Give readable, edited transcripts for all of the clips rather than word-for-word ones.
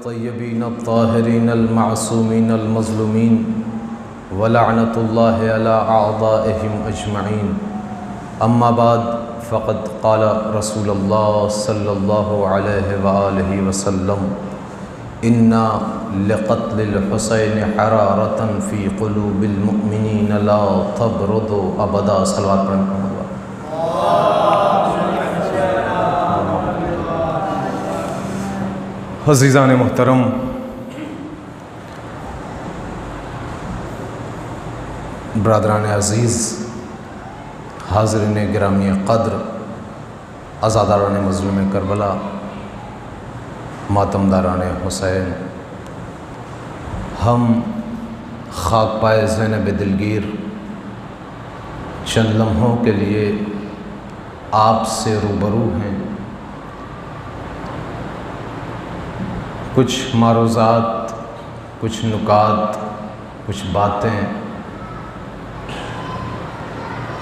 الطيبين الطاهرين المعصومين المظلومين ولعنة الله على أعدائهم أجمعين. أما بعد فقد قال رسول الله صلى الله عليه وآله وسلم إن لقتل الحسين حرارة في قلوب المؤمنين لا تبرد أبدا. صلوات پڑھیں محمد. عزیزان محترم، برادران عزیز، حاضرین گرامی قدر، عزاداران مظلوم کربلا، ماتمداران حسین، ہم خاک پائے زینب دلگیر چند لمحوں کے لیے آپ سے روبرو ہیں. کچھ معروضات، کچھ نکات، کچھ باتیں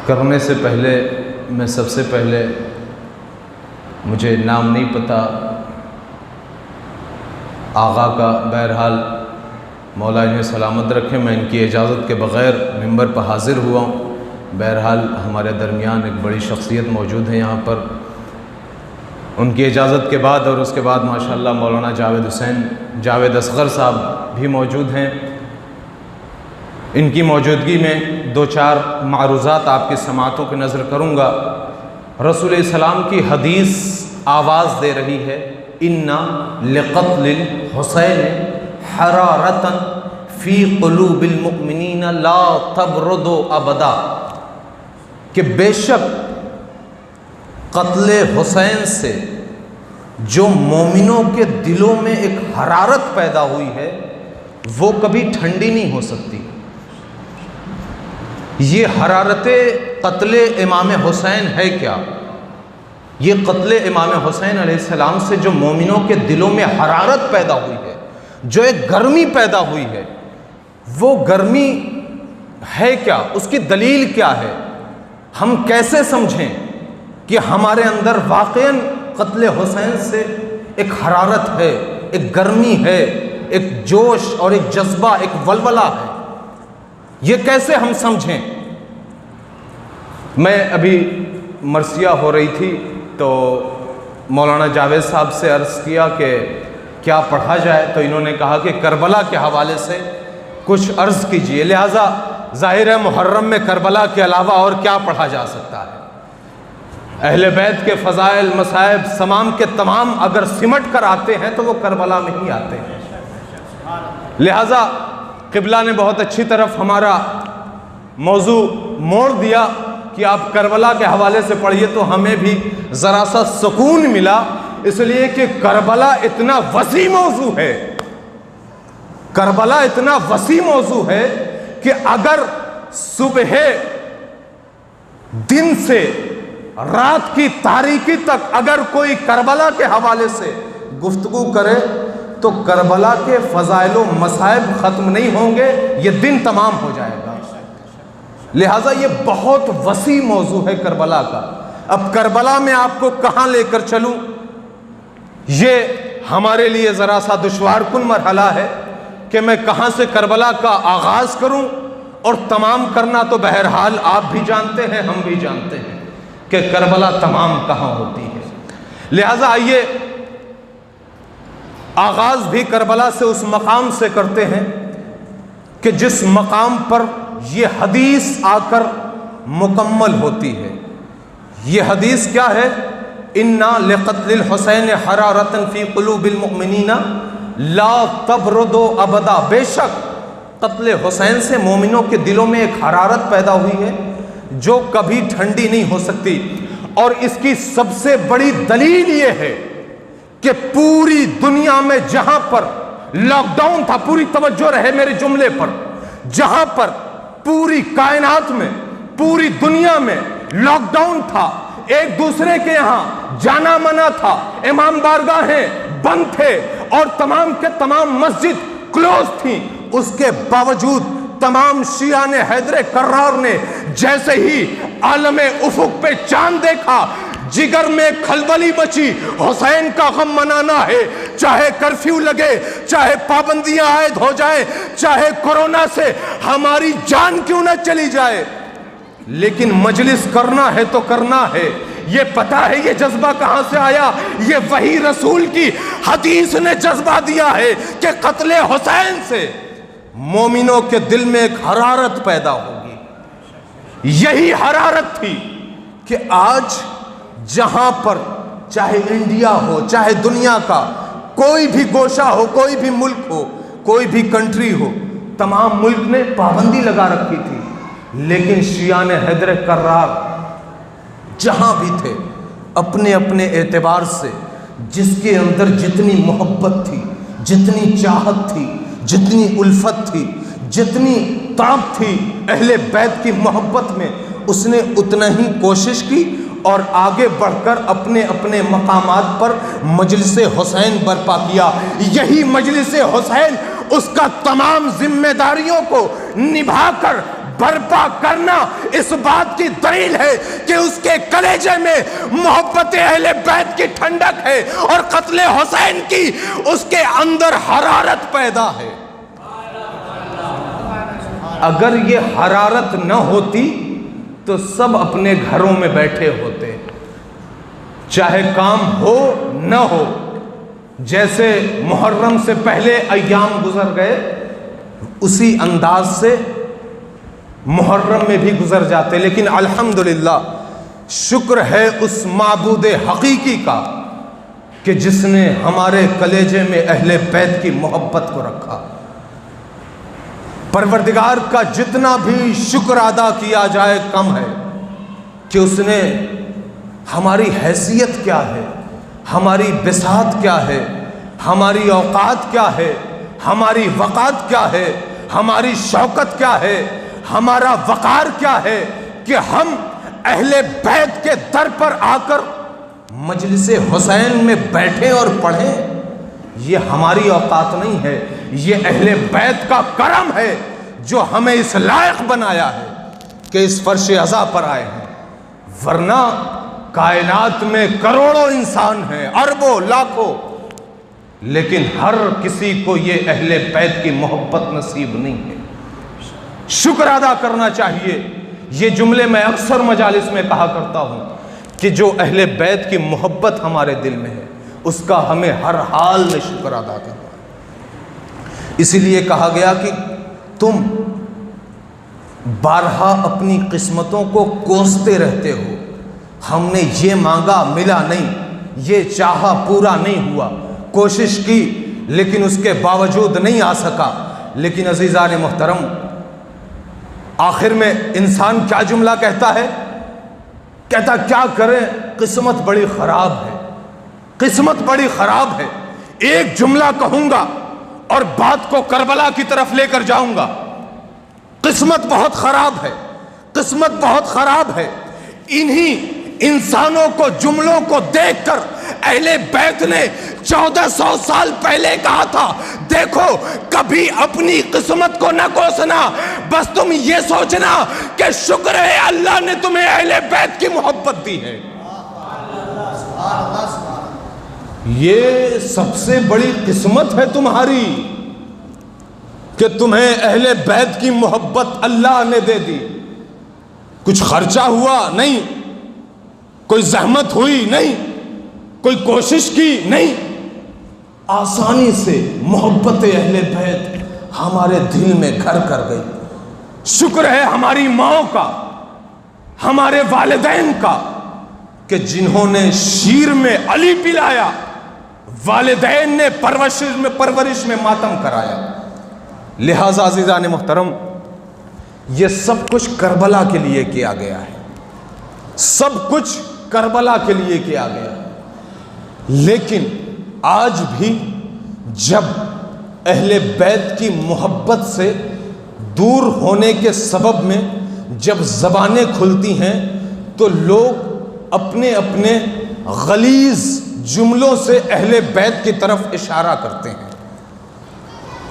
کرنے سے پہلے میں سب سے پہلے، مجھے نام نہیں پتہ آغا کا، بہرحال مولا انہیں سلامت رکھے، میں ان کی اجازت کے بغیر ممبر پر حاضر ہوا ہوں. بہرحال ہمارے درمیان ایک بڑی شخصیت موجود ہے یہاں پر. ان کی اجازت کے بعد اور اس کے بعد ماشاءاللہ مولانا جاوید اصغر صاحب بھی موجود ہیں. ان کی موجودگی میں دو چار معروضات آپ کی سماعتوں کی نظر کروں گا. رسول السلام کی حدیث آواز دے رہی ہے، اِنَّ لِقَتْلِ الْحُسَيْنِ حَرَارَةً فِي قُلُوبِ الْمُؤْمِنِينَ لَا تَبْرُدُ أَبَدًا، کہ بے شک قتل حسین سے جو مومنوں کے دلوں میں ایک حرارت پیدا ہوئی ہے وہ کبھی ٹھنڈی نہیں ہو سکتی. یہ حرارت قتل امام حسین ہے کیا؟ یہ قتل امام حسین علیہ السلام سے جو مومنوں کے دلوں میں حرارت پیدا ہوئی ہے، جو ایک گرمی پیدا ہوئی ہے، وہ گرمی ہے کیا؟ اس کی دلیل کیا ہے؟ ہم کیسے سمجھیں کہ ہمارے اندر واقعاً قتل حسین سے ایک حرارت ہے، ایک گرمی ہے، ایک جوش اور ایک جذبہ، ایک ولولہ ہے؟ یہ کیسے ہم سمجھیں؟ میں ابھی مرثیہ ہو رہی تھی تو مولانا جاوید صاحب سے عرض کیا کہ کیا پڑھا جائے، تو انہوں نے کہا کہ کربلا کے حوالے سے کچھ عرض کیجئے. لہٰذا ظاہر ہے محرم میں کربلا کے علاوہ اور کیا پڑھا جا سکتا ہے؟ اہل بیت کے فضائل، مصائب تمام کے تمام اگر سمٹ کر آتے ہیں تو وہ کربلا میں ہی آتے ہیں. لہٰذا قبلہ نے بہت اچھی طرف ہمارا موضوع موڑ دیا کہ آپ کربلا کے حوالے سے پڑھیے، تو ہمیں بھی ذرا سا سکون ملا، اس لیے کہ کربلا اتنا وسیع موضوع ہے. کربلا اتنا وسیع موضوع ہے کہ اگر صبح دن سے رات کی تاریکی تک اگر کوئی کربلا کے حوالے سے گفتگو کرے تو کربلا کے فضائل و مصائب ختم نہیں ہوں گے، یہ دن تمام ہو جائے گا. لہٰذا یہ بہت وسیع موضوع ہے کربلا کا. اب کربلا میں آپ کو کہاں لے کر چلوں، یہ ہمارے لیے ذرا سا دشوار کن مرحلہ ہے کہ میں کہاں سے کربلا کا آغاز کروں، اور تمام کرنا تو بہرحال آپ بھی جانتے ہیں، ہم بھی جانتے ہیں کہ کربلا تمام کہاں ہوتی ہے. لہٰذا آئیے آغاز بھی کربلا سے اس مقام سے کرتے ہیں کہ جس مقام پر یہ حدیث آ کر مکمل ہوتی ہے. یہ حدیث کیا ہے؟ اِنَّ لِقَتْلِ الْحُسَيْنِ حَرَارَةً فِي قُلُوبِ الْمُؤْمِنِينَ لَا تَبْرُدُ أَبَدًا، بے شک قتل حسین سے مومنوں کے دلوں میں ایک حرارت پیدا ہوئی ہے جو کبھی ٹھنڈی نہیں ہو سکتی. اور اس کی سب سے بڑی دلیل یہ ہے کہ پوری دنیا میں جہاں پر لاک ڈاؤن تھا، پوری توجہ رہے میرے جملے پر، جہاں پر پوری کائنات میں، پوری دنیا میں لاک ڈاؤن تھا، ایک دوسرے کے یہاں جانا منع تھا، امام بارگاہیں بند تھے اور تمام کے تمام مسجد کلوز تھیں، اس کے باوجود تمام شیعہ نے، حیدر کرار نے جیسے ہی عالم افق پہ چاند دیکھا، جگر میں کھلبلی مچی، حسین کا غم منانا ہے، چاہے کرفیو لگے، چاہے پابندیاں عائد ہو جائیں، چاہے کورونا سے ہماری جان کیوں نہ چلی جائے، لیکن مجلس کرنا ہے تو کرنا ہے۔ یہ پتا ہے یہ جذبہ کہاں سے آیا؟ یہ وہی رسول کی حدیث نے جذبہ دیا ہے کہ قتل حسین سے مومنوں کے دل میں ایک حرارت پیدا ہوگی۔ یہی حرارت تھی کہ آج جہاں پر چاہے انڈیا ہو، چاہے دنیا کا کوئی بھی گوشہ ہو، کوئی بھی ملک ہو، کوئی بھی کنٹری ہو، تمام ملک نے پابندی لگا رکھی تھی، لیکن شیعہ نے حیدر کرار جہاں بھی تھے اپنے اپنے اعتبار سے جس کے اندر جتنی محبت تھی، جتنی چاہت تھی، جتنی الفت تھی، جتنی طاقت تھی اہل بیت کی محبت میں، اس نے اتنا ہی کوشش کی اور آگے بڑھ کر اپنے اپنے مقامات پر مجلس حسین برپا کیا۔ یہی مجلس حسین اس کا تمام ذمہ داریوں کو نبھا کر برپا کرنا اس بات کی دلیل ہے کہ اس کے کلیجے میں محبت اہل بیت کی ٹھنڈک ہے اور قتل حسین کی اس کے اندر حرارت پیدا ہے۔ اگر یہ حرارت نہ ہوتی تو سب اپنے گھروں میں بیٹھے ہوتے، چاہے کام ہو نہ ہو۔ جیسے محرم سے پہلے ایام گزر گئے، اسی انداز سے محرم میں بھی گزر جاتے، لیکن الحمدللہ شکر ہے اس معبود حقیقی کا کہ جس نے ہمارے کلیجے میں اہل بیت کی محبت کو رکھا۔ پروردگار کا جتنا بھی شکر ادا کیا جائے کم ہے کہ اس نے ہماری حیثیت کیا ہے، ہماری بساط کیا ہے، ہماری اوقات کیا ہے، ہماری وقات کیا ہے، ہماری شوکت کیا ہے، ہمارا وقار کیا ہے کہ ہم اہل بیت کے در پر آ کر مجلس حسین میں بیٹھیں اور پڑھیں۔ یہ ہماری اوقات نہیں ہے، یہ اہل بیت کا کرم ہے جو ہمیں اس لائق بنایا ہے کہ اس فرش عزا پر آئے ہیں، ورنہ کائنات میں کروڑوں انسان ہیں، اربوں لاکھوں، لیکن ہر کسی کو یہ اہل بیت کی محبت نصیب نہیں ہے۔ شکر ادا کرنا چاہیے۔ یہ جملے میں اکثر مجالس میں کہا کرتا ہوں کہ جو اہل بیت کی محبت ہمارے دل میں ہے اس کا ہمیں ہر حال میں شکر ادا کرنا ہے۔ اسی لیے کہا گیا کہ تم بارہا اپنی قسمتوں کو کوستے رہتے ہو، ہم نے یہ مانگا ملا نہیں، یہ چاہا پورا نہیں ہوا، کوشش کی لیکن اس کے باوجود نہیں آ سکا۔ لیکن عزیزان محترم، آخر میں انسان کیا جملہ کہتا ہے؟ کہتا کیا کرے، قسمت بڑی خراب ہے، قسمت بڑی خراب ہے۔ ایک جملہ کہوں گا اور بات کو کربلا کی طرف لے کر جاؤں گا۔ قسمت بہت خراب ہے، قسمت بہت خراب ہے۔ انہی انسانوں کو، جملوں کو دیکھ کر اہل بیت نے 1400 سال پہلے کہا تھا، دیکھو کبھی اپنی قسمت کو نہ کوسنا، بس تم یہ سوچنا کہ شکر ہے اللہ نے تمہیں اہل بیت کی محبت دی ہے۔ یہ سب سے بڑی قسمت ہے تمہاری کہ تمہیں اہل بیت کی محبت اللہ نے دے دی۔ کچھ خرچہ ہوا نہیں، کوئی زحمت ہوئی نہیں، کوئی کوشش کی نہیں، آسانی سے محبت اہل بیت ہمارے دل میں گھر کر گئی۔ شکر ہے ہماری ماؤں کا، ہمارے والدین کا کہ جنہوں نے شیر میں علی پلایا، والدین نے پرورش میں ماتم کرایا۔ لہذا عزیزان محترم، یہ سب کچھ کربلا کے لیے کیا گیا ہے، سب کچھ کربلا کے لیے کیا گیا۔ لیکن آج بھی جب اہل بیت کی محبت سے دور ہونے کے سبب میں جب زبانیں کھلتی ہیں تو لوگ اپنے اپنے غلیظ جملوں سے اہل بیت کی طرف اشارہ کرتے ہیں۔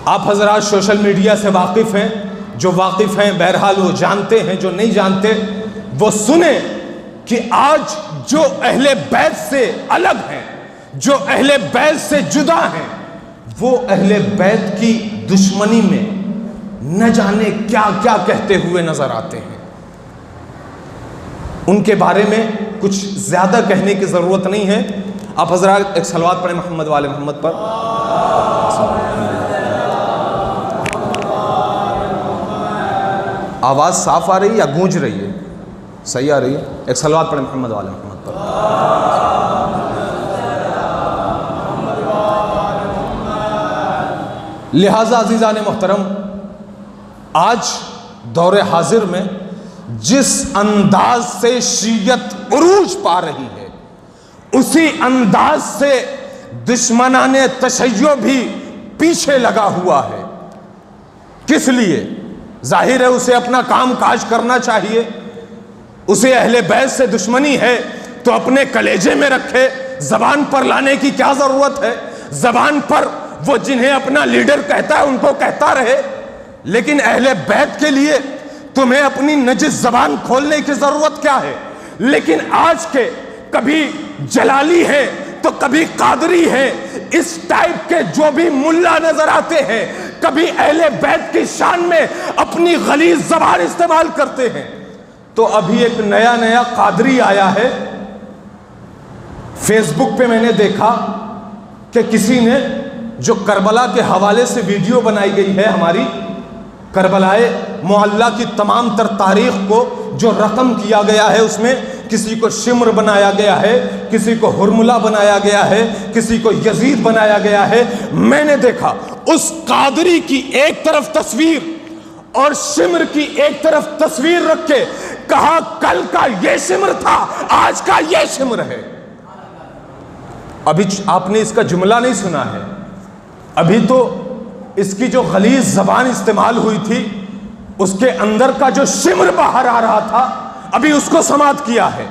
آپ حضرات سوشل میڈیا سے واقف ہیں، جو واقف ہیں بہرحال وہ جانتے ہیں، جو نہیں جانتے وہ سنیں کہ آج جو اہل بیت سے الگ ہیں، جو اہل بیت سے جدا ہیں وہ اہل بیت کی دشمنی میں نہ جانے کیا کیا کہتے ہوئے نظر آتے ہیں. ان کے بارے میں کچھ زیادہ کہنے کی ضرورت نہیں ہے. آپ حضرات ایک صلوات پڑھیں محمد والے محمد پر. آواز صاف آ رہی ہے یا گونج رہی ہے؟ صحیح آ رہی ہے. ایک صلوات پڑھیں محمد والے محمد پر. لہذا عزیزان محترم، آج دور حاضر میں جس انداز سے شیعت عروج پا رہی ہے اسی انداز سے دشمنان تشیع بھی پیچھے لگا ہوا ہے. کس لیے؟ ظاہر ہے اسے اپنا کام کاج کرنا چاہیے. اسے اہل بیت سے دشمنی ہے تو اپنے کلیجے میں رکھے، زبان پر لانے کی کیا ضرورت ہے؟ زبان پر وہ جنہیں اپنا لیڈر کہتا ہے ان کو کہتا رہے. لیکن اہل بیت کے لیے تمہیں اپنی نجس زبان کھولنے کی ضرورت کیا ہے؟ لیکن آج کے کبھی جلالی ہے تو کبھی قادری ہے، اس ٹائپ کے جو بھی ملا نظر آتے ہیں کبھی اہل بیت کی شان میں اپنی غلیظ زبان استعمال کرتے ہیں. تو ابھی ایک نیا قادری آیا ہے. فیس بک پہ میں نے دیکھا کہ کسی نے جو کربلا کے حوالے سے ویڈیو بنائی گئی ہے، ہماری کربلائے معلیٰ کی تمام تر تاریخ کو جو رقم کیا گیا ہے، اس میں کسی کو شمر بنایا گیا ہے، کسی کو ہرملہ بنایا گیا ہے، کسی کو یزید بنایا گیا ہے. میں نے دیکھا اس قادری کی ایک طرف تصویر اور شمر کی ایک طرف تصویر رکھ کے کہا کل کا یہ شمر تھا، آج کا یہ شمر ہے. ابھی آپ نے اس کا جملہ نہیں سنا ہے. ابھی تو اس کی جو غلیظ زبان استعمال ہوئی تھی اس کے اندر کا جو شمر باہر آ رہا تھا ابھی اس کو سماعت کیا ہے.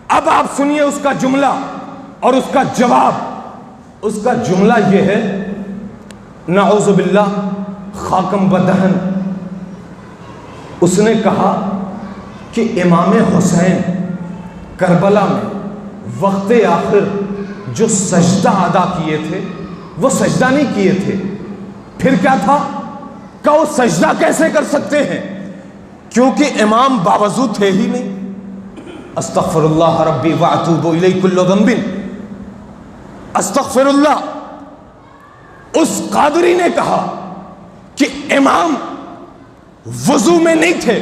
اب آپ سنیے اس کا جملہ اور اس کا جواب. اس کا جملہ یہ ہے، نعوذ باللہ خاکم بدہن. اس نے کہا کہ امام حسین کربلا میں وقت آخر جو سجدہ ادا کیے تھے وہ سجدہ نہیں کیے تھے. پھر کیا تھا؟ کہ وہ سجدہ کیسے کر سکتے ہیں کیونکہ امام باوضو تھے ہی نہیں. استغفر اللہ ربی واتوب الیہ کل ذنب. استغفر اللہ. اس قادری نے کہا کہ امام وضو میں نہیں تھے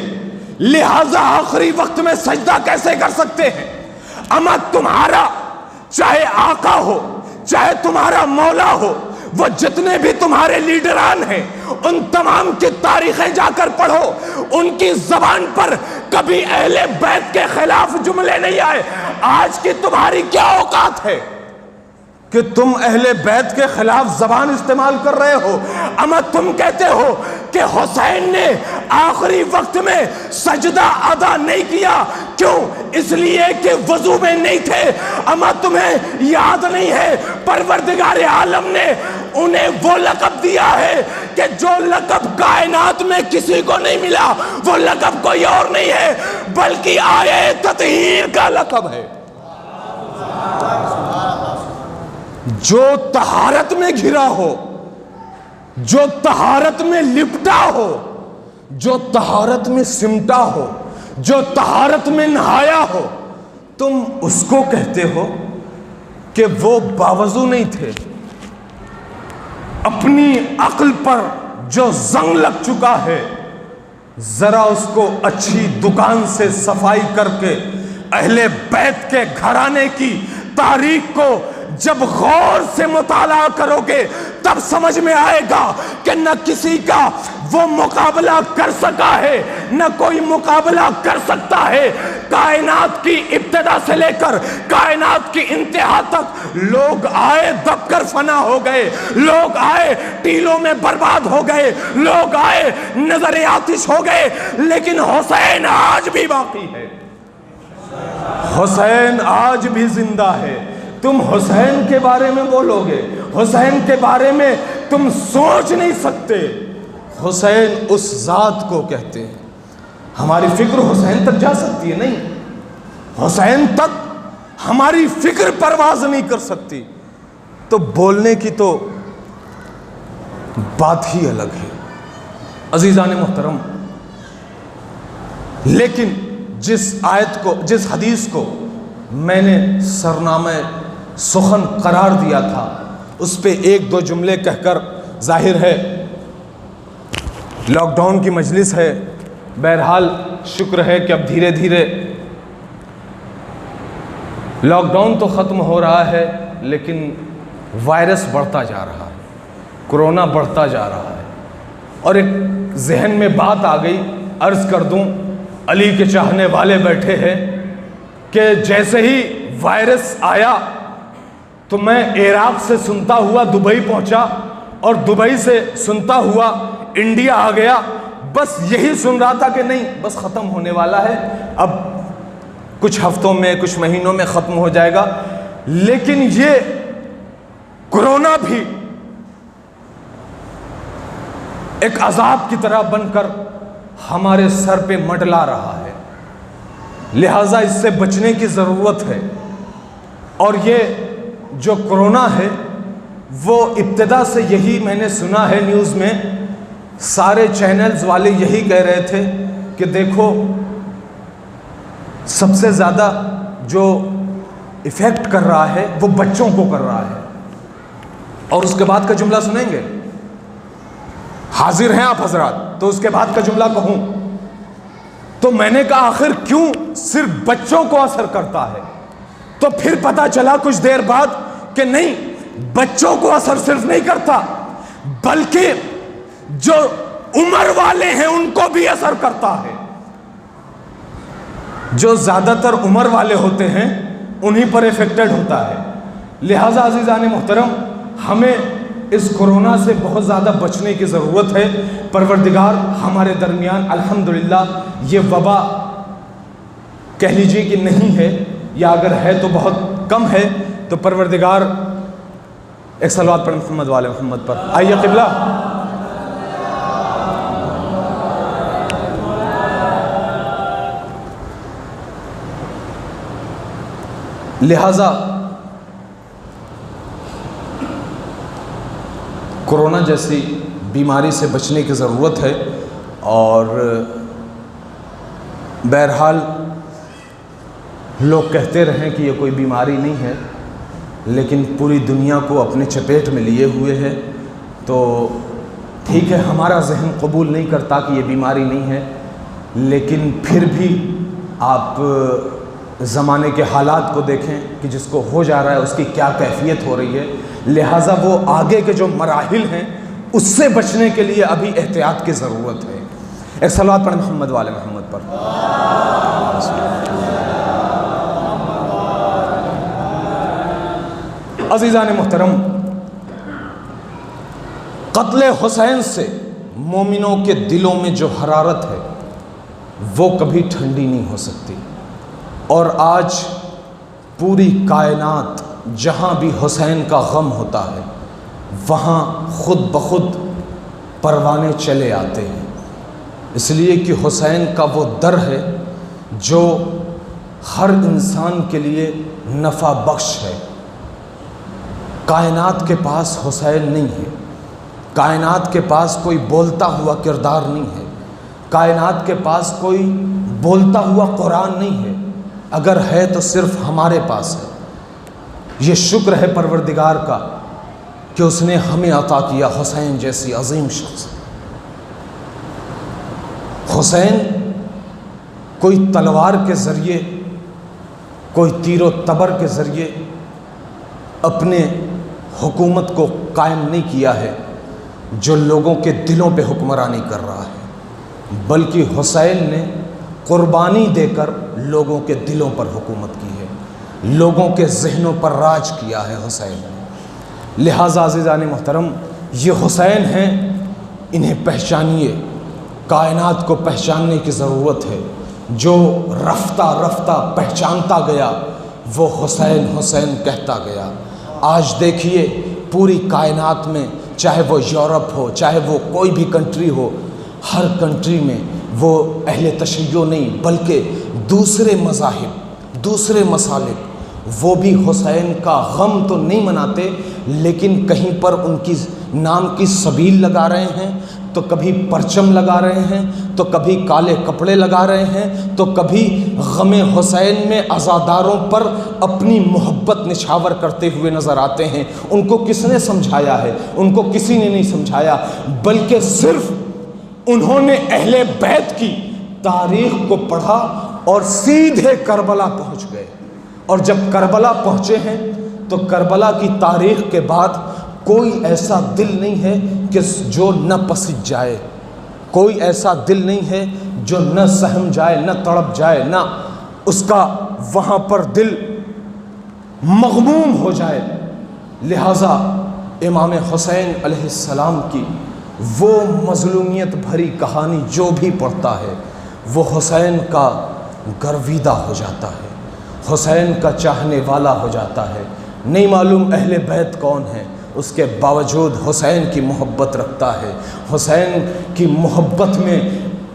لہذا آخری وقت میں سجدہ کیسے کر سکتے ہیں؟ اما تمہارا چاہے آقا ہو چاہے تمہارا مولا ہو، وہ جتنے بھی تمہارے لیڈران ہیں ان تمام کی تاریخیں جا کر پڑھو، ان کی زبان پر کبھی اہل بیت کے خلاف جملے نہیں آئے. آج کی تمہاری کیا اوقات ہے کہ تم اہل بیت کے خلاف زبان استعمال کر رہے ہو؟ اما تم کہتے ہو کہ حسین نے آخری وقت میں سجدہ ادا نہیں کیا. کیوں؟ اس لیے کہ وضو میں نہیں تھے. اما تمہیں یاد نہیں ہے پروردگار عالم نے انہیں وہ لقب دیا ہے کہ جو لقب کائنات میں کسی کو نہیں ملا، وہ لقب کوئی اور نہیں ہے بلکہ آیے تطہیر کا لقب ہے. جو طہارت میں گھرا ہو، جو طہارت میں لپٹا ہو، جو طہارت میں سمٹا ہو، جو طہارت میں نہایا ہو، تم اس کو کہتے ہو کہ وہ باوضو نہیں تھے. اپنی عقل پر جو زنگ لگ چکا ہے ذرا اس کو اچھی دکان سے صفائی کر کے اہل بیت کے گھرانے کی تاریخ کو جب غور سے مطالعہ کرو گے تب سمجھ میں آئے گا کہ نہ کسی کا وہ مقابلہ کر سکا ہے نہ کوئی مقابلہ کر سکتا ہے. کائنات کی ابتدا سے لے کر کائنات کی انتہا تک لوگ آئے دب کر فنا ہو گئے، لوگ آئے ٹیلوں میں برباد ہو گئے، لوگ آئے نظر آتش ہو گئے، لیکن حسین آج بھی باقی ہے. حسین آج بھی زندہ ہے. تم حسین کے بارے میں بولو گے، حسین کے بارے میں تم سوچ نہیں سکتے. حسین اس ذات کو کہتے ہیں. ہماری فکر حسین تک جا سکتی ہے؟ نہیں. حسین تک ہماری فکر پرواز نہیں کر سکتی. تو بولنے کی تو بات ہی الگ ہے عزیزان محترم. لیکن جس حدیث کو میں نے سرنامہ سخن قرار دیا تھا اس پہ ایک دو جملے کہہ کر ظاہر ہے لاک ڈاؤن کی مجلس ہے. بہرحال شکر ہے کہ اب دھیرے دھیرے لاک ڈاؤن تو ختم ہو رہا ہے لیکن وائرس بڑھتا جا رہا ہے, کرونا بڑھتا جا رہا ہے. اور ایک ذہن میں بات آ گئی, عرض کر دوں علی کے چاہنے والے بیٹھے ہیں کہ جیسے ہی وائرس آیا تو میں عراق سے سنتا ہوا دبئی پہنچا اور دبئی سے سنتا ہوا انڈیا آ گیا. بس یہی سن رہا تھا کہ نہیں بس ختم ہونے والا ہے, اب کچھ ہفتوں میں کچھ مہینوں میں ختم ہو جائے گا. لیکن یہ کرونا بھی ایک عذاب کی طرح بن کر ہمارے سر پہ منڈلا رہا ہے, لہٰذا اس سے بچنے کی ضرورت ہے. اور یہ جو کرونا ہے وہ ابتدا سے یہی میں نے سنا ہے نیوز میں, سارے چینلز والے یہی کہہ رہے تھے کہ دیکھو سب سے زیادہ جو ایفیکٹ کر رہا ہے وہ بچوں کو کر رہا ہے. اور اس کے بعد کا جملہ سنیں گے, حاضر ہیں آپ حضرات, تو اس کے بعد کا جملہ کہوں تو میں نے کہا آخر کیوں صرف بچوں کو اثر کرتا ہے؟ تو پھر پتا چلا کچھ دیر بعد کہ نہیں, بچوں کو اثر صرف نہیں کرتا بلکہ جو عمر والے ہیں ان کو بھی اثر کرتا ہے. جو زیادہ تر عمر والے ہوتے ہیں انہی پر افیکٹڈ ہوتا ہے. لہٰذا عزیزان محترم ہمیں اس کرونا سے بہت زیادہ بچنے کی ضرورت ہے. پروردگار ہمارے درمیان الحمدللہ یہ وبا کہہ لیجیے کہ نہیں ہے, یا اگر ہے تو بہت کم ہے. تو پروردگار ایک صلوات پڑھ محمد والے محمد پر. آئیے قبلہ. لہذا کرونا جیسی بیماری سے بچنے کی ضرورت ہے. اور بہرحال لوگ کہتے رہیں کہ یہ کوئی بیماری نہیں ہے, لیکن پوری دنیا کو اپنے چپیٹ میں لیے ہوئے ہے. تو ٹھیک ہے ہمارا ذہن قبول نہیں کرتا کہ یہ بیماری نہیں ہے, لیکن پھر بھی آپ زمانے کے حالات کو دیکھیں کہ جس کو ہو جا رہا ہے اس کی کیا کیفیت ہو رہی ہے. لہٰذا وہ آگے کے جو مراحل ہیں اس سے بچنے کے لیے ابھی احتیاط کی ضرورت ہے. ایک صلوات پڑھ محمد والے محمد پر. عزیزان محترم, قتل حسین سے مومنوں کے دلوں میں جو حرارت ہے وہ کبھی ٹھنڈی نہیں ہو سکتی. اور آج پوری کائنات جہاں بھی حسین کا غم ہوتا ہے وہاں خود بخود پروانے چلے آتے ہیں, اس لیے کہ حسین کا وہ در ہے جو ہر انسان کے لیے نفع بخش ہے. کائنات کے پاس حسین نہیں ہے, کائنات کے پاس کوئی بولتا ہوا کردار نہیں ہے, کائنات کے پاس کوئی بولتا ہوا قرآن نہیں ہے. اگر ہے تو صرف ہمارے پاس ہے. یہ شکر ہے پروردگار کا کہ اس نے ہمیں عطا کیا حسین جیسی عظیم شخص. حسین کوئی تلوار کے ذریعے, کوئی تیر و تبر کے ذریعے اپنے حکومت کو قائم نہیں کیا ہے جو لوگوں کے دلوں پہ حکمرانی کر رہا ہے, بلکہ حسین نے قربانی دے کر لوگوں کے دلوں پر حکومت کی ہے, لوگوں کے ذہنوں پر راج کیا ہے حسین نے. لہٰذا عزیزان محترم یہ حسین ہیں, انہیں پہچانیے. کائنات کو پہچاننے کی ضرورت ہے. جو رفتہ رفتہ پہچانتا گیا وہ حسین حسین کہتا گیا. آج دیکھیے پوری کائنات میں, چاہے وہ یورپ ہو چاہے وہ کوئی بھی کنٹری ہو, ہر کنٹری میں وہ اہل تشیع نہیں بلکہ دوسرے مذاہب, دوسرے مسالک وہ بھی حسین کا غم تو نہیں مناتے، لیکن کہیں پر ان کی نام کی سبیل لگا رہے ہیں، تو کبھی پرچم لگا رہے ہیں، تو کبھی کالے کپڑے لگا رہے ہیں، تو کبھی غم حسین میں عزاداروں پر اپنی محبت نچھاور کرتے ہوئے نظر آتے ہیں۔ ان کو کس نے سمجھایا ہے؟ ان کو کسی نے نہیں سمجھایا، بلکہ صرف انہوں نے اہل بیت کی تاریخ کو پڑھا اور سیدھے کربلا پہنچ گئے۔ اور جب کربلا پہنچے ہیں تو کربلا کی تاریخ کے بعد کوئی ایسا دل نہیں ہے کہ جو نہ پسج جائے، کوئی ایسا دل نہیں ہے جو نہ سہم جائے، نہ تڑپ جائے، نہ اس کا وہاں پر دل مغموم ہو جائے۔ لہٰذا امام حسین علیہ السلام کی وہ مظلومیت بھری کہانی جو بھی پڑھتا ہے وہ حسین کا گرویدہ ہو جاتا ہے، حسین کا چاہنے والا ہو جاتا ہے۔ نہیں معلوم اہل بیت کون ہیں، اس کے باوجود حسین کی محبت رکھتا ہے۔ حسین کی محبت میں،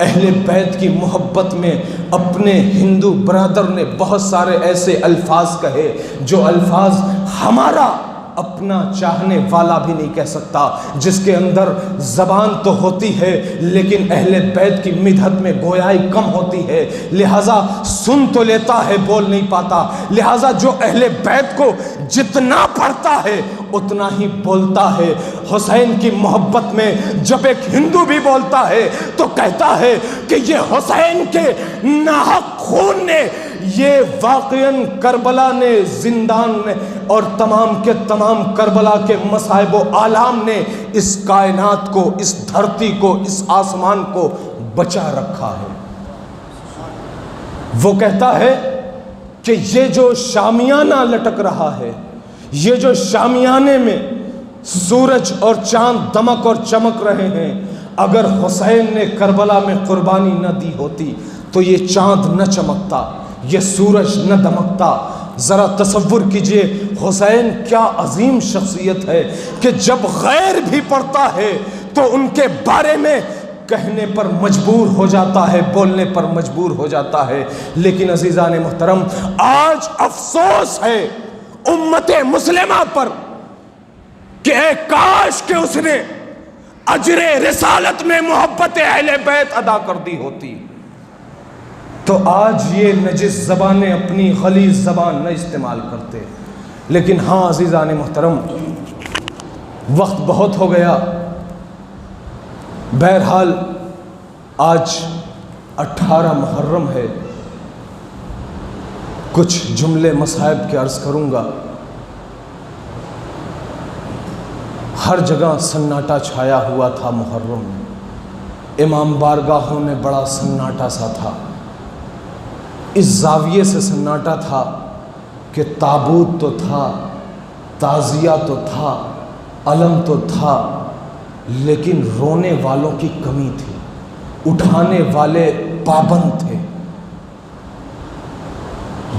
اہل بیت کی محبت میں اپنے ہندو برادر نے بہت سارے ایسے الفاظ کہے جو الفاظ ہمارا اپنا چاہنے والا بھی نہیں کہہ سکتا، جس کے اندر زبان تو ہوتی ہے لیکن اہل بیت کی مدحت میں گویائی کم ہوتی ہے، لہٰذا سن تو لیتا ہے، بول نہیں پاتا۔ لہٰذا جو اہل بیت کو جتنا پڑھتا ہے اتنا ہی بولتا ہے۔ حسین کی محبت میں جب ایک ہندو بھی بولتا ہے تو کہتا ہے کہ یہ حسین کے ناحق خون نے، یہ واقعاً کربلا نے، زندان نے اور تمام کے تمام کربلا کے مصائب و آلام نے اس کائنات کو، اس دھرتی کو، اس آسمان کو بچا رکھا ہے۔ وہ کہتا ہے کہ یہ جو شامیانہ لٹک رہا ہے، یہ جو شامیانے میں سورج اور چاند دمک اور چمک رہے ہیں، اگر حسین نے کربلا میں قربانی نہ دی ہوتی تو یہ چاند نہ چمکتا، یہ سورج نہ دمکتا۔ ذرا تصور کیجئے حسین کیا عظیم شخصیت ہے کہ جب غیر بھی پڑھتا ہے تو ان کے بارے میں کہنے پر مجبور ہو جاتا ہے، بولنے پر مجبور ہو جاتا ہے۔ لیکن عزیزان محترم، آج افسوس ہے امت مسلمہ پر کہ اے کاش کہ اس نے اجر رسالت میں محبت اہل بیت ادا کر دی ہوتی تو آج یہ نجس زبانیں اپنی غلیظ زبان نہ استعمال کرتے۔ لیکن ہاں عزیزان محترم، وقت بہت ہو گیا۔ بہرحال آج 18 محرم ہے، کچھ جملے مصائب کے عرض کروں گا۔ ہر جگہ سناٹا چھایا ہوا تھا محرم میں، امام بارگاہوں میں بڑا سناٹا سا تھا۔ اس زاویے سے سناٹا تھا کہ تابوت تو تھا، تعزیہ تو تھا، علم تو تھا، لیکن رونے والوں کی کمی تھی، اٹھانے والے پابند تھے،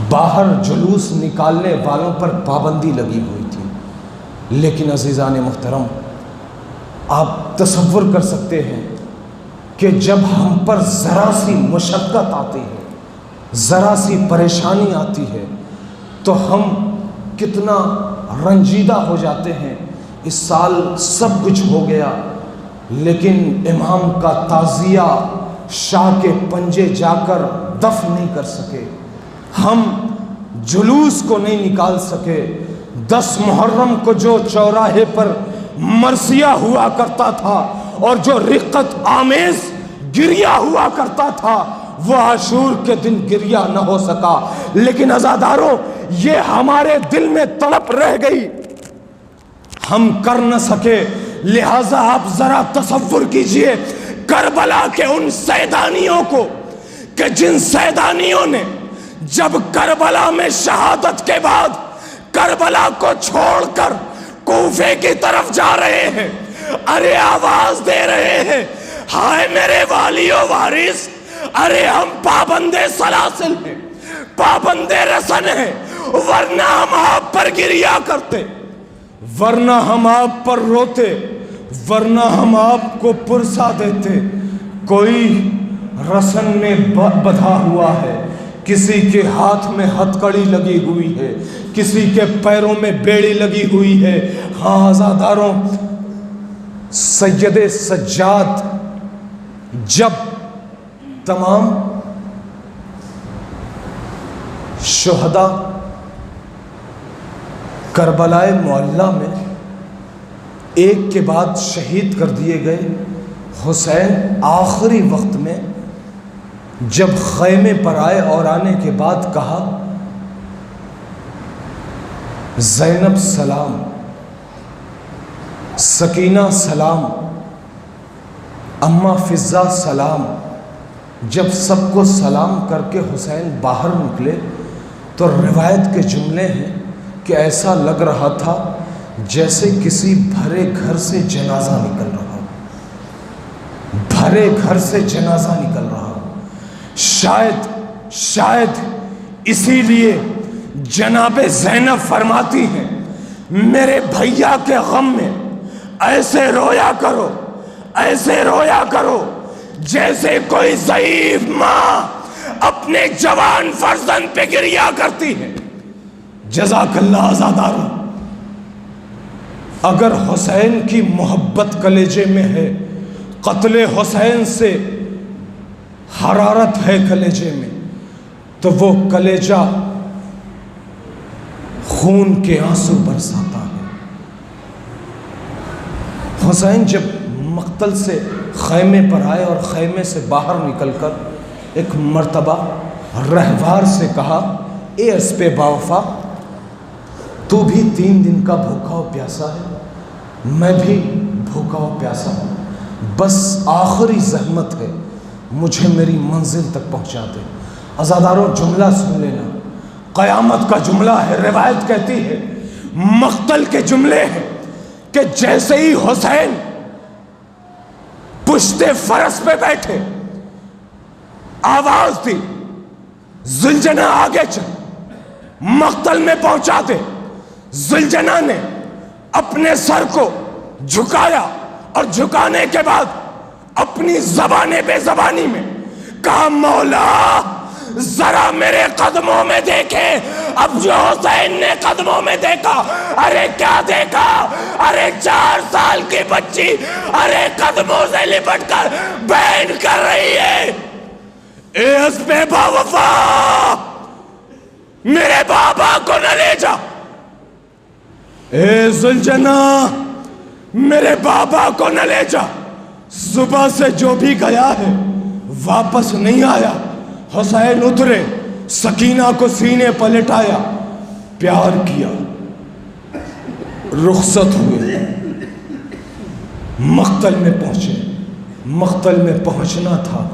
باہر جلوس نکالنے والوں پر پابندی لگی ہوئی تھی۔ لیکن عزیزان محترم، آپ تصور کر سکتے ہیں کہ جب ہم پر ذرا سی مشقت آتی ہے، ذرا سی پریشانی آتی ہے تو ہم کتنا رنجیدہ ہو جاتے ہیں۔ اس سال سب کچھ ہو گیا لیکن امام کا تعزیہ شاہ کے پنجے جا کر دفن نہیں کر سکے، ہم جلوس کو نہیں نکال سکے۔ 10 محرم کو جو چوراہے پر مرثیہ ہوا کرتا تھا اور جو رقت آمیز گریہ ہوا کرتا تھا وہ عاشور کے دن گریہ نہ ہو سکا۔ لیکن عزاداروں، یہ ہمارے دل میں تڑپ رہ گئی، ہم کر نہ سکے۔ لہٰذا آپ ذرا تصور کیجئے کربلا کے ان سیدانیوں کو کہ جن سیدانیوں نے جب کربلا میں شہادت کے بعد کربلا کو چھوڑ کر کوفے کی طرف جا رہے ہیں، ارے آواز دے رہے ہیں، ہائے میرے والی و وارث، ارے ہم پابندے سلاسل ہیں، پابندے رسن ہیں، ورنہ ہم آپ پر گریہ کرتے، ورنہ ہم آپ پر روتے، ورنہ ہم آپ کو پرسا دیتے۔ کوئی رسن میں بدھا ہوا ہے، کسی کے ہاتھ میں ہتکڑی لگی ہوئی ہے، کسی کے پیروں میں بیڑی لگی ہوئی ہے۔ ہاں عزاداروں، سید سجاد جب تمام شہداء کربلائے معلیٰ میں ایک کے بعد شہید کر دیے گئے، حسین آخری وقت میں جب خیمے پر آئے اور آنے کے بعد کہا زینب سلام، سکینہ سلام، اماں فضہ سلام، جب سب کو سلام کر کے حسین باہر نکلے تو روایت کے جملے ہیں کہ ایسا لگ رہا تھا جیسے کسی بھرے گھر سے جنازہ نکل رہا ہو، بھرے گھر سے جنازہ نکل رہا ہو۔ شاید اسی لیے جناب زینب فرماتی ہیں میرے بھیا کے غم میں ایسے رویا کرو، ایسے رویا کرو جیسے کوئی ضعیف ماں اپنے جوان فرزند پہ گریہ کرتی ہے۔ جزاک اللہ عزاداروں، اگر حسین کی محبت کلیجے میں ہے، قتل حسین سے حرارت ہے کلیجے میں، تو وہ کلیجہ خون کے آنسو برساتا ہے۔ حسین جب مقتل سے خیمے پر آئے اور خیمے سے باہر نکل کر ایک مرتبہ رہوار سے کہا اے اسپِ باوفا، تو بھی 3 دن کا بھوکا و پیاسا ہے، میں بھی بھوکا و پیاسا ہوں، بس آخری زحمت ہے، مجھے میری منزل تک پہنچا دے۔ عزاداروں جملہ سن لینا، قیامت کا جملہ ہے، روایت کہتی ہے مقتل کے جملے ہیں کہ جیسے ہی حسین پشت فرس پہ بیٹھے آواز دی زلجنہ آگے چل، مقتل میں پہنچا دے۔ زلجنہ نے اپنے سر کو جھکایا اور جھکانے کے بعد اپنی زبان بے زبانی میں کہا مولا ذرا میرے قدموں میں دیکھے۔ اب جو حسین نے قدموں میں دیکھا، ارے کیا دیکھا، ارے 4 سال کی بچی ارے قدموں سے لپٹ کر بین کر رہی ہے، اے اسپِ باوفا میرے بابا کو نہ لے جا، اے زلجنہ میرے بابا کو نہ لے جا۔ صبح سے جو بھی گیا ہے واپس نہیں آیا۔ حسین اترے، سکینہ کو سینے پر لٹایا، پیار کیا، رخصت ہوئے، مقتل میں پہنچے۔ مقتل میں پہنچنا تھا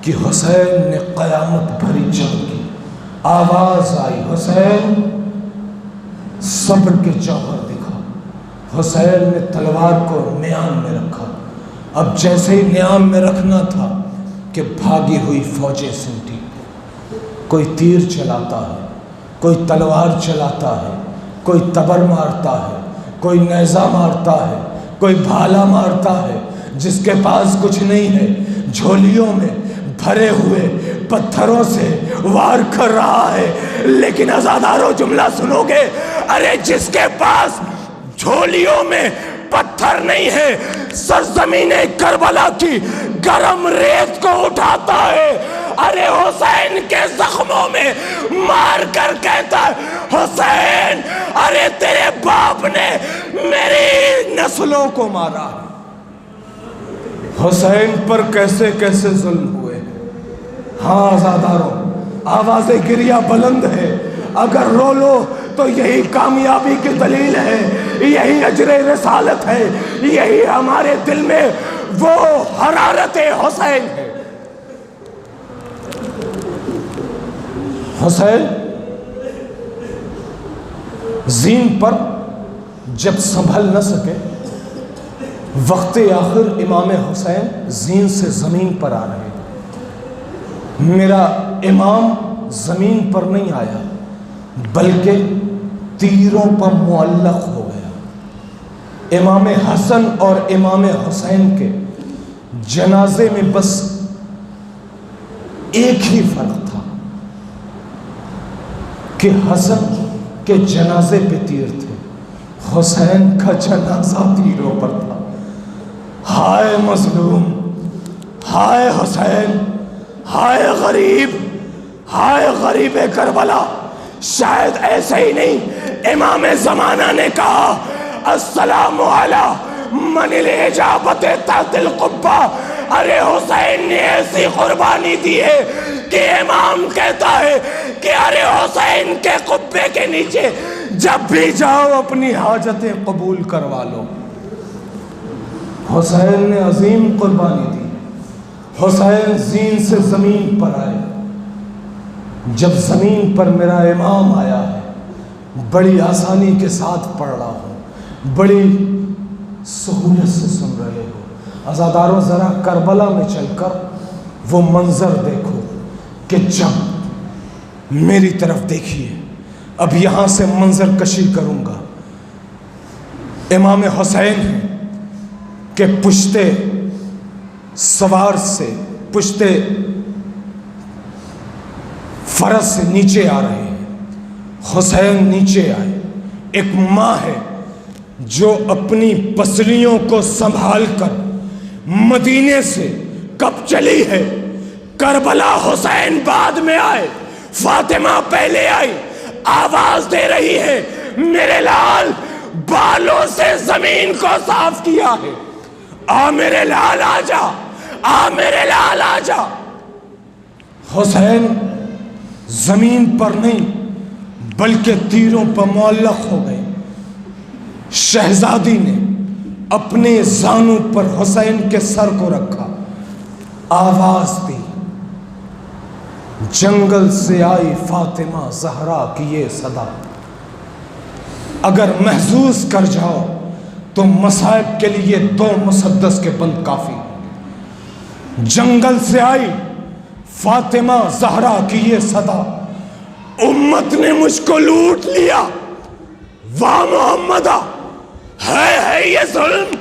کہ حسین نے قیامت بھری جنگ کی، آواز آئی حسین، صبر کے جوہر دکھا۔ حسین نے تلوار کو نیام میں رکھا، اب جیسے ہی نیام میں رکھنا تھا کہ بھاگی ہوئی فوجیں سمٹی، کوئی تیر چلاتا ہے، کوئی تلوار چلاتا ہے، کوئی تبر مارتا ہے، کوئی نیزہ مارتا ہے، کوئی بھالا مارتا ہے، جس کے پاس کچھ نہیں ہے جھولیوں میں بھرے ہوئے پتھروں سے وار کر رہا ہے۔ لیکن عزاداروں جملہ سنو گے، ارے جس کے پاس جھولیوں میں پتھر نہیں ہے، سرزمین کربلا کی گرم ریت کو اٹھاتا ہے، ارے حسین کے زخموں میں مار کر کہتا ہے حسین ارے تیرے باپ نے میری نسلوں کو مارا۔ حسین پر کیسے کیسے ظلم ہوئے۔ ہاں عزاداروں، آواز گریہ بلند ہے، اگر رو لو تو یہی کامیابی کی دلیل ہے، یہی اجر رسالت ہے، یہی ہمارے دل میں وہ حرارت حسین ہے۔ حسین زین پر جب سنبھل نہ سکے، وقت آخر امام حسین زین سے زمین پر آ رہے، میرا امام زمین پر نہیں آیا بلکہ تیروں پر معلق ہو گیا۔ امام حسن اور امام حسین کے جنازے میں بس ایک ہی فرق تھا، کہ حسن کے جنازے پہ تیر تھے، حسین کا جنازہ تیروں پر تھا۔ ہائے مظلوم، ہائے حسین، ہائے غریب کربلا۔ شاید ایسے ہی نہیں امام زمانہ نے کہا السلام علی من الاجابت تحت القبہ۔ ارے حسین نے ایسی قربانی دی ہے کہ امام کہتا ہے کہ ارے حسین کے قبے کے نیچے جب بھی جاؤ اپنی حاجتیں قبول کروا لو۔ حسین نے عظیم قربانی دی۔ حسین زین سے زمین پر آئے۔ جب زمین پر میرا امام آیا ہے، بڑی آسانی کے ساتھ پڑھ رہا ہوں، بڑی سہولت سے سن رہے ہو۔ عزاداروں ذرا کربلا میں چل کر وہ منظر دیکھو کہ جب میری طرف دیکھیے، اب یہاں سے منظر کشی کروں گا۔ امام حسین ہیں کہ پشتے سوار سے، پشتے فرس سے نیچے آ رہے ہیں۔ حسین نیچے آئے۔ ایک ماں ہے جو اپنی پسلیوں کو سنبھال کر مدینے سے کب چلی ہے، کربلا حسین بعد میں آئے، فاطمہ پہلے آئی، آواز دے رہی ہے میرے لال بالوں سے زمین کو صاف کیا ہے، آ میرے لال آ جا، آ میرے لال آ جا۔ حسین زمین پر نہیں بلکہ تیروں پر معلق ہو گئے۔ شہزادی نے اپنے زانوں پر حسین کے سر کو رکھا، آواز دی جنگل سے آئی فاطمہ زہرا کی یہ صدا۔ اگر محظوظ کر جاؤ تو مصائب کے لیے 2 مسدس کے بند کافی۔ جنگل سے آئی فاطمہ زہرا کی یہ صدا، امت نے مجھ کو لوٹ لیا، واہ محمدہ، ہے یہ ظلم۔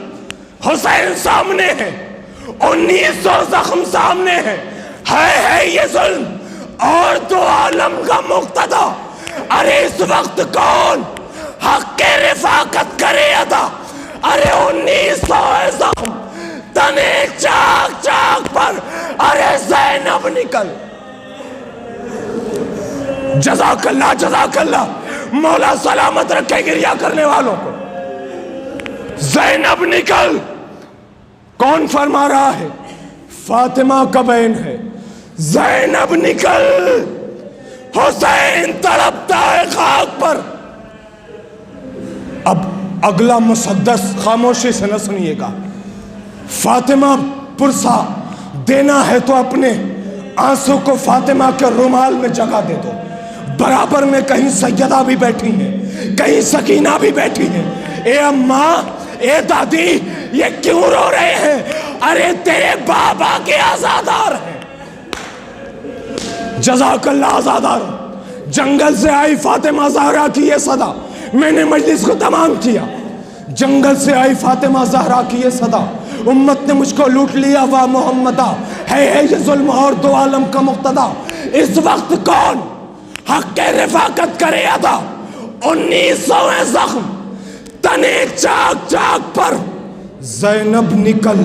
حسین سامنے ہے، 1900 زخم سامنے ہے یہ ظلم، اور تو عالم کا مقتدا۔ ارے اس وقت کون حق کے رفاقت کرے ادا؟ ارے 1900 زخم تنے چاک چاک پر، ارے زینب نکل۔ جزاک اللہ مولا سلامت رکھے گریہ کرنے والوں کو۔ زینب نکل۔ کون فرما رہا ہے؟ فاطمہ کا بہن ہے، زینب نکل۔ حسین تڑپتا ہے خاک پر۔ اب اگلا مسدس خاموشی سے نہ سنیے گا۔ فاطمہ پرسا دینا ہے تو اپنے آنسو کو فاطمہ کے رومال میں جگہ دے دو۔ برابر میں کہیں سیدہ بھی بیٹھی ہیں، کہیں سکینہ بھی بیٹھی ہیں۔ اے اماں، اے دادی، یہ کیوں رو رہے ہیں؟ ارے تیرے بابا کے عزادار ہیں۔ جزاک اللہ عزادار۔ جنگل سے آئی فاطمہ زہرا کی یہ صدا، میں نے مجلس کو تمام کیا۔ جنگل سے آئی فاطمہ زہرا کی یہ صدا، امت نے مجھ کو لوٹ لیا، واہ محمدہ، ہے یہ ظلم اور 2 عالم کا مقتدا۔ اس وقت کون حق کے رفاقت کرے ادا؟ 1900 زخم تنے چاک چاک پر۔ زینب نکل،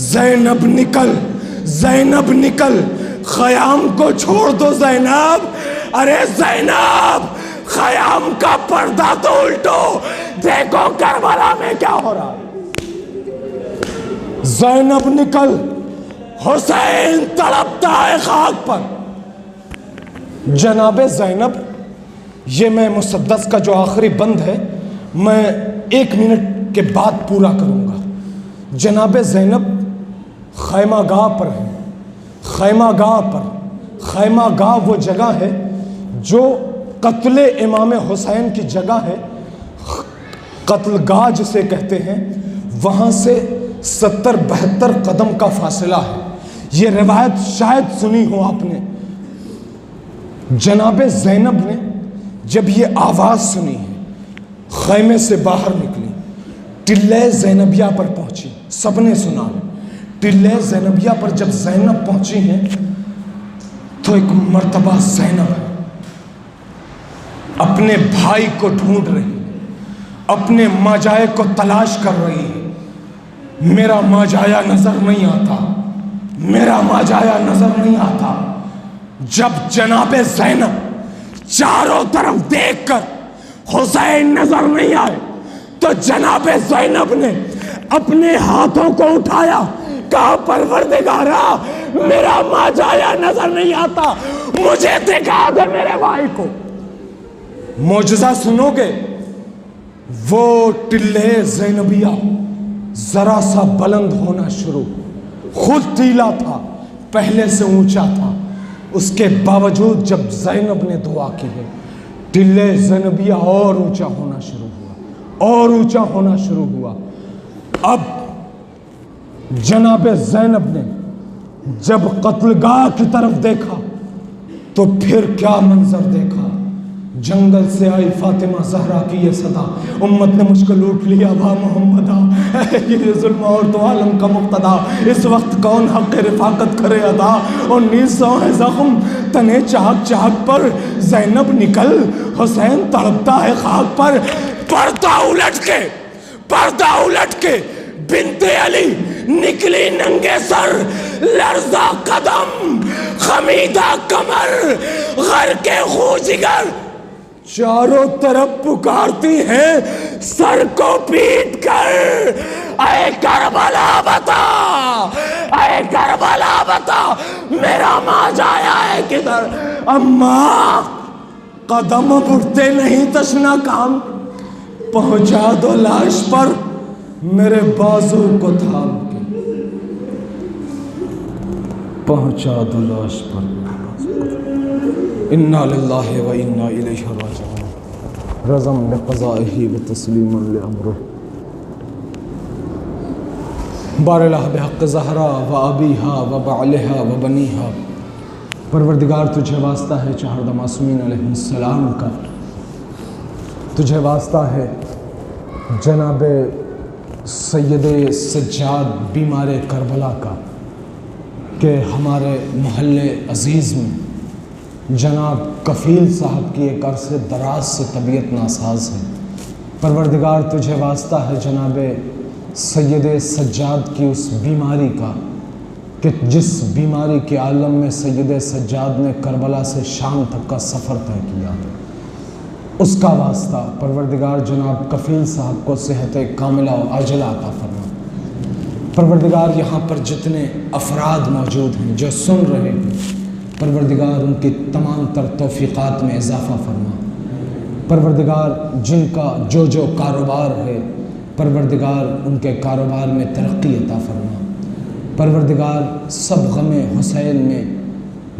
زینب نکل، زینب نکل۔ خیام کو چھوڑ دو زینب، ارے زینب خیام کا پردہ تو الٹو، دیکھو کربلا میں کیا ہو رہا ہے۔ زینب نکل، حسین تڑپتا ہے خاک پر۔ جناب زینب، یہ میں مسدس کا جو آخری بند ہے میں 1 منٹ کے بعد پورا کروں گا۔ جناب زینب خیمہ گاہ پر ہیں، خیمہ گاہ پر۔ خیمہ گاہ وہ جگہ ہے جو قتل امام حسین کی جگہ ہے، قتل گاہ جسے کہتے ہیں۔ وہاں سے 70-72 قدم کا فاصلہ ہے۔ یہ روایت شاید سنی ہو آپ نے۔ جناب زینب نے جب یہ آواز سنی ہے، خیمے سے باہر نکلی، ٹلے زینبیہ پر پہنچی۔ سب نے سنا ہے، ٹلے زینبیہ پر جب زینب پہنچی ہیں تو ایک مرتبہ زینب ہے، اپنے بھائی کو ڈھونڈ رہی ہے، اپنے ماجائے کو تلاش کر رہی ہے. میرا ماجایا نظر نہیں آتا، میرا ماجایا نظر نہیں آتا. جب جناب زینب چاروں طرف دیکھ کر حسین نظر نہیں آئے تو جناب زینب نے اپنے ہاتھوں کو اٹھایا، کہا پروردگارا میرا ماجایا نظر نہیں آتا، مجھے دکھا دے میرے بھائی کو. معجزہ سنو گے، وہ ٹلے زینبیہ ذرا سا بلند ہونا شروع، خود ٹیلا تھا، پہلے سے اونچا تھا. اس کے باوجود جب زینب نے دعا کی ہے، ٹلے زینبیہ اور اونچا ہونا شروع ہوا، اور اونچا ہونا شروع ہوا. اب جناب زینب نے جب قتل گاہ کی طرف دیکھا تو پھر کیا منظر دیکھا. جنگل سے آئی فاطمہ زہرا کی یہ صدا، امت نے مجھ کو لوٹ لیا وا محمدہ، یہ ظلم اور تو عالم کا مقتدا، اس وقت کون حق رفاقت کرے ادا، اور 1900 ہے زخم تنے چاک چاک پر، زینب نکل حسین تڑپتا ہے خاک پر. پردہ الٹ کے بنت علی نکلی ننگے سر، لرزا قدم خمیدہ کمر، غر کے خون جگر چاروں طرف پکارتی ہیں سر کو پیٹ کر، اے کربلا بتا، اے کربلا بتا میرا ماجایا ہے کدھر. اماں قدم بڑھتے نہیں تشنا کام، پہنچا دو لاش پر میرے بازو کو تھام کے، پہنچا دو لاش پر. انا للہ و انا الیہ راجعون، رضم بقضائہ و تسلیما لامرہ. بار الہ بحق زہرا و ابیہا و بعلہا و بنیہا. پروردگار تجھے واسطہ ہے چہردہ معصومین علیہ السلام کا، تجھے واسطہ ہے جناب سید سجاد بیمار کربلا کا، کہ ہمارے محلے عزیز میں جناب کفیل صاحب کی ایک عرصے دراز سے طبیعت ناساز ہے. پروردگار تجھے واسطہ ہے جناب سید سجاد کی اس بیماری کا، کہ جس بیماری کے عالم میں سید سجاد نے کربلا سے شام تک کا سفر طے کیا، اس کا واسطہ پروردگار جناب کفیل صاحب کو صحت کاملہ و عاجلہ عطا فرما. پروردگار یہاں پر جتنے افراد موجود ہیں جو سن رہے ہیں، پروردگار ان کی تمام تر توفیقات میں اضافہ فرما. پروردگار جن کا جو کاروبار ہے، پروردگار ان کے کاروبار میں ترقی عطا فرما. پروردگار سب غم حسین میں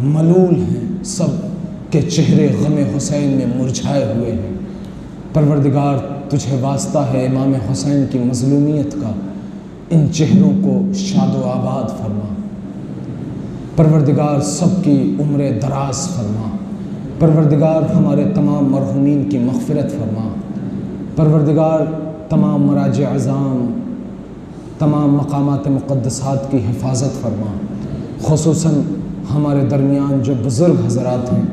ملول ہیں، سب کے چہرے غم حسین میں مرجھائے ہوئے ہیں. پروردگار تجھے واسطہ ہے امام حسین کی مظلومیت کا، ان چہروں کو شاد و آباد فرما. پروردگار سب کی عمر دراز فرما. پروردگار ہمارے تمام مرحومین کی مغفرت فرما. پروردگار تمام مراجع عظام، تمام مقامات مقدسات کی حفاظت فرما. خصوصاً ہمارے درمیان جو بزرگ حضرات ہیں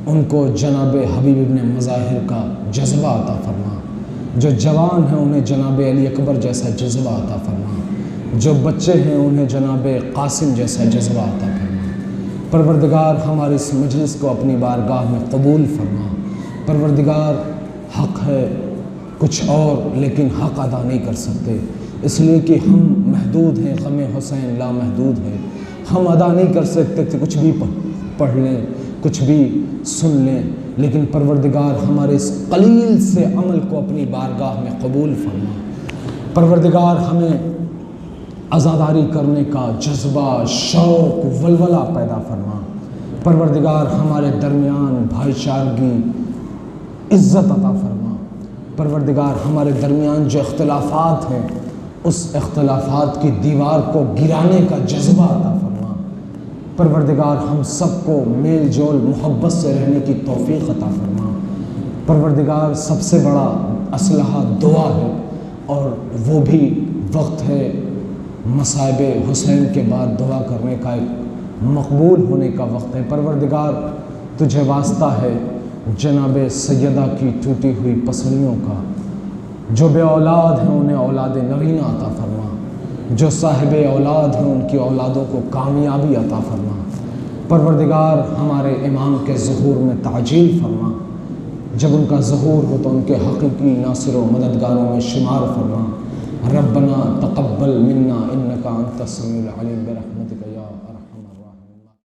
ان کو جناب حبیب ابن مظاہر کا جذبہ عطا فرما. جو جوان ہیں انہیں جناب علی اکبر جیسا جذبہ عطا فرما. جو بچے ہیں انہیں جناب قاسم جیسا جذبہ عطا فرما. پروردگار ہمارے اس مجلس کو اپنی بارگاہ میں قبول فرما. پروردگار حق ہے کچھ اور، لیکن حق ادا نہیں کر سکتے، اس لیے کہ ہم محدود ہیں، غم حسین لامحدود ہے. ہم ادا نہیں کر سکتے کہ کچھ بھی پڑھ لیں، کچھ بھی سن لیں، لیکن پروردگار ہمارے اس قلیل سے عمل کو اپنی بارگاہ میں قبول فرما. پروردگار ہمیں عزاداری کرنے کا جذبہ، شوق، ولولہ پیدا فرما. پروردگار ہمارے درمیان بھائی چارگی، عزت عطا فرما. پروردگار ہمارے درمیان جو اختلافات ہیں اس اختلافات کی دیوار کو گرانے کا جذبہ عطا فرما. پروردگار ہم سب کو میل جول محبت سے رہنے کی توفیق عطا فرما. پروردگار سب سے بڑا اسلحہ دعا ہے، اور وہ بھی وقت ہے مصائب حسین کے بعد دعا کرنے کا، ایک مقبول ہونے کا وقت ہے. پروردگار تجھے واسطہ ہے جناب سیدہ کی ٹوٹی ہوئی پسلیوں کا، جو بے اولاد ہیں انہیں اولاد نرینہ عطا فرما، جو صاحب اولاد ہیں ان کی اولادوں کو کامیابی عطا فرما۔ پروردگار ہمارے امام کے ظہور میں تعجیل فرما، جب ان کا ظہور ہو تو ان کے حقیقی ناصر و مددگاروں میں شمار فرما۔ ربنا تقبل منا انک انت السمیع العلیم برحمتک